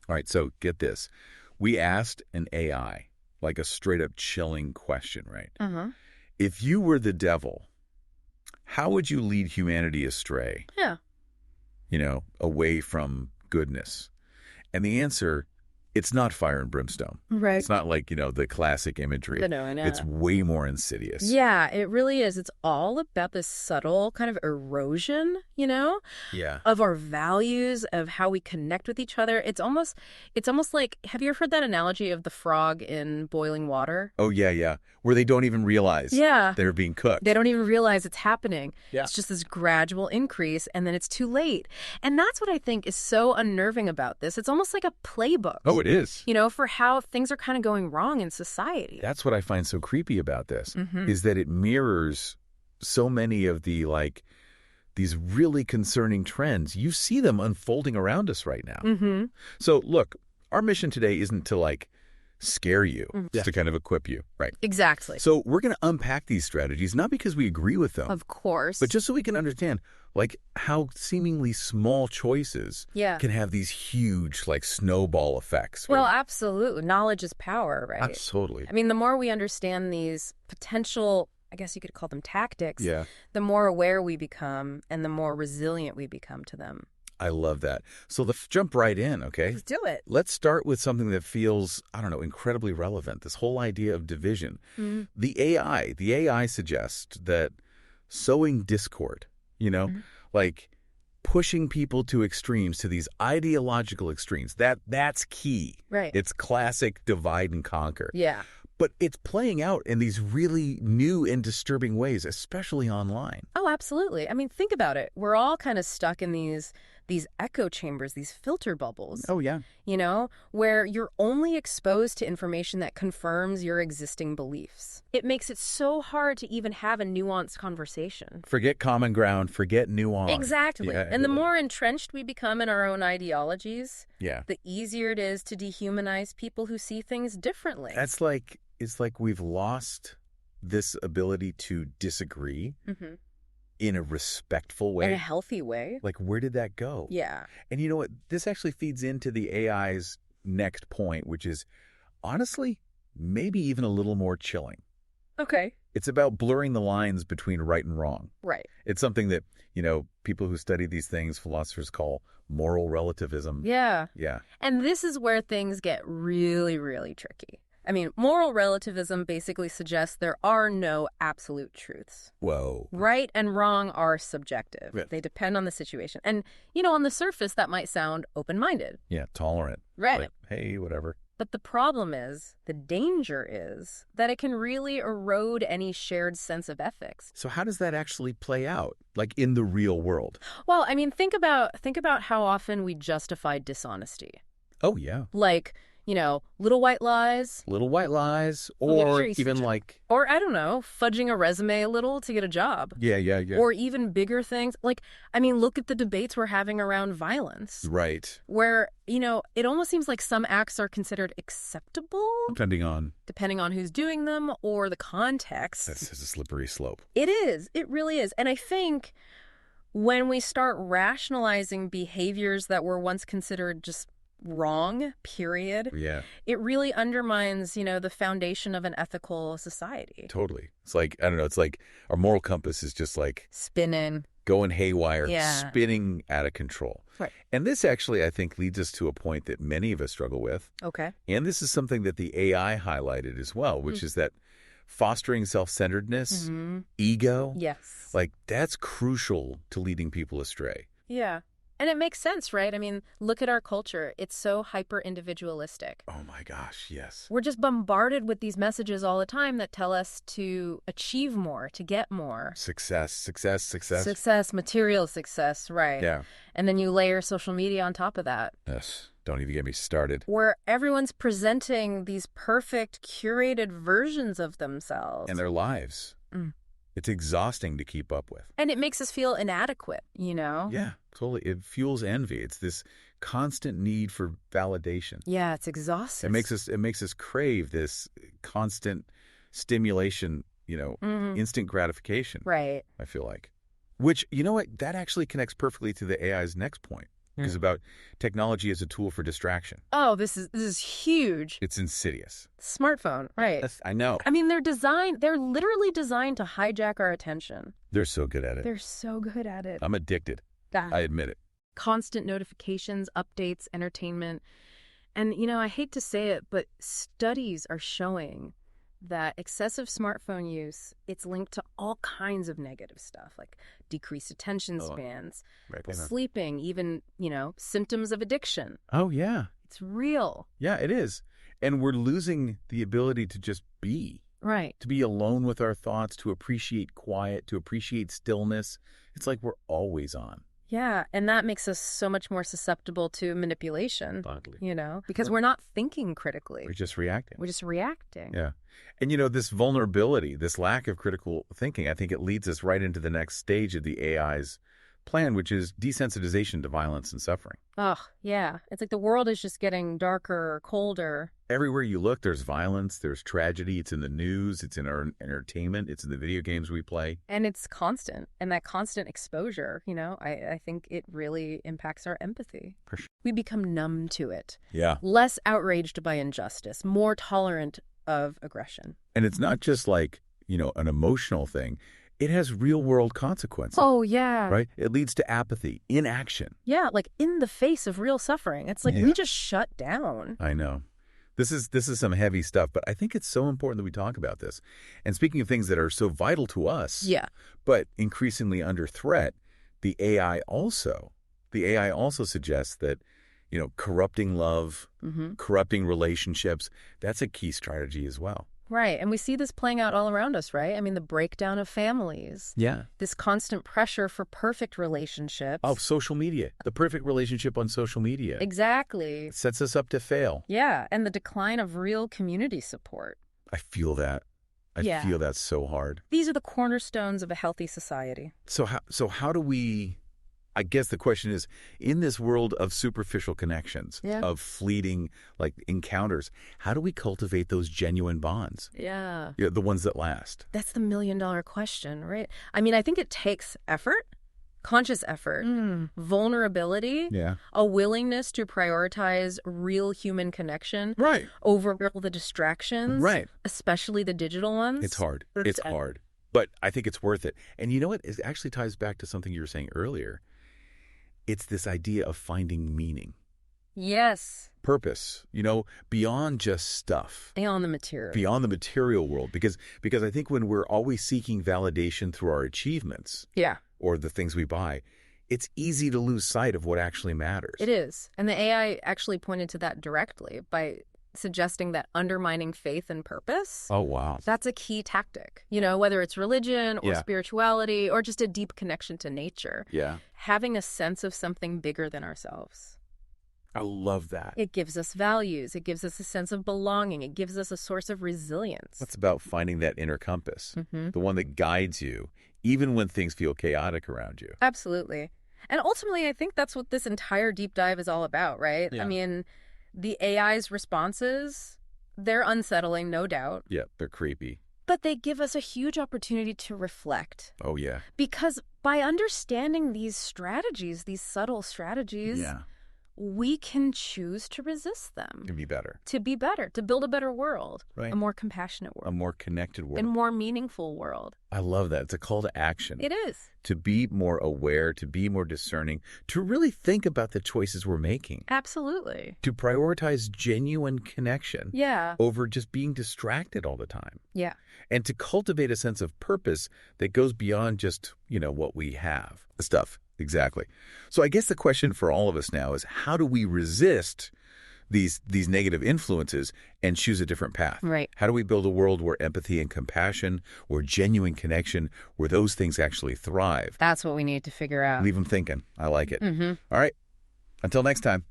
All right, so get this. We asked an AI, like a straight up chilling question, right? Uh-huh. If you were the devil, how would you lead humanity astray, Yeah. away from goodness? And the answer, it's not fire and brimstone. Right. It's not like, the classic imagery. The no, I know. It's way more insidious. Yeah, it really is. It's all about this subtle kind of erosion, Yeah. of our values, of how we connect with each other. It's almost like, have you ever heard that analogy of the frog in boiling water? Oh, yeah, yeah. Where they don't even realize Yeah. they're being cooked. They don't even realize it's happening. Yeah. It's just this gradual increase, and then it's too late. And that's what I think is so unnerving about this. It's almost like a playbook. Oh, it is. For how things are kind of going wrong in society. That's what I find so creepy about this, Mhm. is that it mirrors so many of these really concerning trends. You see them unfolding around us right now. Mm-hmm. So, look, our mission today isn't to, scare you. Mhm. It's to kind of equip you, right? Exactly. So we're going to unpack these strategies, not because we agree with them, Of course. but just so we can understand, how seemingly small choices Yeah. can have these huge, snowball effects. Well, right? absolutely. Knowledge is power, right? Totally. I mean, the more we understand these potential, I guess you could call them tactics, Yeah. the more aware we become and the more resilient we become to them. I love that. So let's jump right in, okay? Let's do it. Let's start with something that feels, incredibly relevant, this whole idea of division. Mm-hmm. The AI suggests that sowing discord, like pushing people to extremes, to these ideological extremes, that's key. Right. It's classic divide and conquer. Yeah. But it's playing out in these really new and disturbing ways, especially online. Oh, absolutely. I mean, think about it. We're all kind of stuck in these echo chambers, these filter bubbles. Oh, yeah. Where you're only exposed to information that confirms your existing beliefs. It makes it so hard to even have a nuanced conversation. Forget common ground, forget nuance. Exactly. Yeah. And the more entrenched we become in our own ideologies, Yeah. the easier it is to dehumanize people who see things differently. It's like we've lost this ability to disagree Mm-hmm. in a respectful way. In a healthy way. Like, where did that go? Yeah. And you know what? This actually feeds into the AI's next point, which is, honestly, maybe even a little more chilling. Okay. It's about blurring the lines between right and wrong. Right. It's something that, people who study these things, philosophers call moral relativism. Yeah. Yeah. And this is where things get really, really tricky. I mean, moral relativism basically suggests there are no absolute truths. Whoa. Right and wrong are subjective. Yeah. They depend on the situation. And, on the surface, that might sound open-minded. Yeah, tolerant. Right. Like, hey, whatever. But the problem is, the danger is, that it can really erode any shared sense of ethics. So how does that actually play out, in the real world? Well, I mean, think about how often we justify dishonesty. Oh, yeah. Like, little white lies. Little white lies, yeah, or sure, you even said- Or, I don't know, fudging a resume a little to get a job. Yeah. Or even bigger things. Look at the debates we're having around violence. Right. Where, it almost seems like some acts are considered acceptable, Depending on who's doing them or the context. this is a slippery slope. It is. It really is. And I think when we start rationalizing behaviors that were once considered just wrong, period, Yeah, it really undermines, the foundation of an ethical society. totally. It's I don't know, it's like our moral compass is just Spinning. going haywire, Yeah. spinning out of control. Right. And this actually, I think, leads us to a point that many of us struggle with. Okay. And this is something that the AI highlighted as well, which is that fostering self-centeredness, Mm-hmm. ego, Yes. that's crucial to leading people astray. Yeah. And it makes sense, right? I mean, look at our culture. It's so hyper-individualistic. Oh my gosh, yes. We're just bombarded with these messages all the time that tell us to achieve more, to get more. Success. Success, material success, right. Yeah. And then you layer social media on top of that, Yes. Don't even get me started. where everyone's presenting these perfect, curated versions of themselves. And their lives. Mm. It's exhausting to keep up with. And it makes us feel inadequate, Yeah, totally. It fuels envy. It's this constant need for validation. Yeah, it's exhausting. It makes us crave this constant stimulation, Mhm. instant gratification. Right. I feel like. Which, you know what? That actually connects perfectly to the AI's next point. is about technology as a tool for distraction. Oh, this is huge. It's insidious. Smartphone, right. I know. I mean, they're literally designed to hijack our attention. They're so good at it. They're so good at it. I'm addicted. Ah. I admit it. Constant notifications, updates, entertainment. And, I hate to say it, but studies are showing that excessive smartphone use, it's linked to all kinds of negative stuff, like decreased attention spans, sleeping, even, symptoms of addiction. Oh, yeah. It's real. Yeah, it is. And we're losing the ability to just be. Right. To be alone with our thoughts, to appreciate quiet, to appreciate stillness. It's like we're always on. Yeah, and that makes us so much more susceptible to manipulation, because we're not thinking critically. We're just reacting. Yeah. And, this vulnerability, this lack of critical thinking, I think it leads us right into the next stage of the AI's plan, which is desensitization to violence and suffering. Oh, yeah. It's like the world is just getting darker, colder. Everywhere you look, there's violence, there's tragedy. It's in the news, it's in our entertainment, it's in the video games we play. And it's constant. And that constant exposure, I think it really impacts our empathy. For sure. We become numb to it. Yeah. Less outraged by injustice, more tolerant of aggression. And it's not just like, an emotional thing. It has real-world consequences. Oh, yeah. Right? It leads to apathy, inaction. Yeah, like in the face of real suffering. It's like we just shut down. I know. This is some heavy stuff, but I think it's so important that we talk about this. And speaking of things that are so vital to us, but increasingly under threat, the AI also suggests that, corrupting love, corrupting relationships, that's a key strategy as well. Right. And we see this playing out all around us, right? I mean, the breakdown of families. Yeah. This constant pressure for perfect relationships. Oh, social media. The perfect relationship on social media. Exactly. It sets us up to fail. Yeah. And the decline of real community support. I feel that. I feel that so hard. These are the cornerstones of a healthy society. So how do we... I guess the question is, in this world of superficial connections, of fleeting encounters, how do we cultivate those genuine bonds? Yeah. The ones that last. That's the million-dollar question, right? I mean, I think it takes effort, conscious effort, vulnerability, a willingness to prioritize real human connection over all the distractions, especially the digital ones. It's hard. It's hard. But I think it's worth it. And you know what? It actually ties back to something you were saying earlier. It's this idea of finding meaning. Yes. Purpose, beyond just stuff. Beyond the material. Beyond the material world. Because I think when we're always seeking validation through our achievements or the things we buy, it's easy to lose sight of what actually matters. It is. And the AI actually pointed to that directly by suggesting that undermining faith and purpose. Oh, wow. That's a key tactic, whether it's religion or spirituality or just a deep connection to nature. Yeah. Having a sense of something bigger than ourselves. I love that. It gives us values. It gives us a sense of belonging. It gives us a source of resilience. It's about finding that inner compass, the one that guides you, even when things feel chaotic around you. Absolutely. And ultimately, I think that's what this entire deep dive is all about, right? Yeah. I mean, the AI's responses, they're unsettling, no doubt. Yeah, they're creepy. But they give us a huge opportunity to reflect. Oh, yeah. Because by understanding these strategies, these subtle strategies, we can choose to resist them. To be better. To build a better world. Right. A more compassionate world. A more connected world. A more meaningful world. I love that. It's a call to action. It is. To be more aware, to be more discerning, to really think about the choices we're making. Absolutely. To prioritize genuine connection. Yeah. Over just being distracted all the time. Yeah. And to cultivate a sense of purpose that goes beyond just, what we have. The stuff. Exactly. So I guess the question for all of us now is, how do we resist these negative influences and choose a different path? Right. How do we build a world where empathy and compassion, where genuine connection, where those things actually thrive? That's what we need to figure out. Leave them thinking. I like it. All right. Until next time.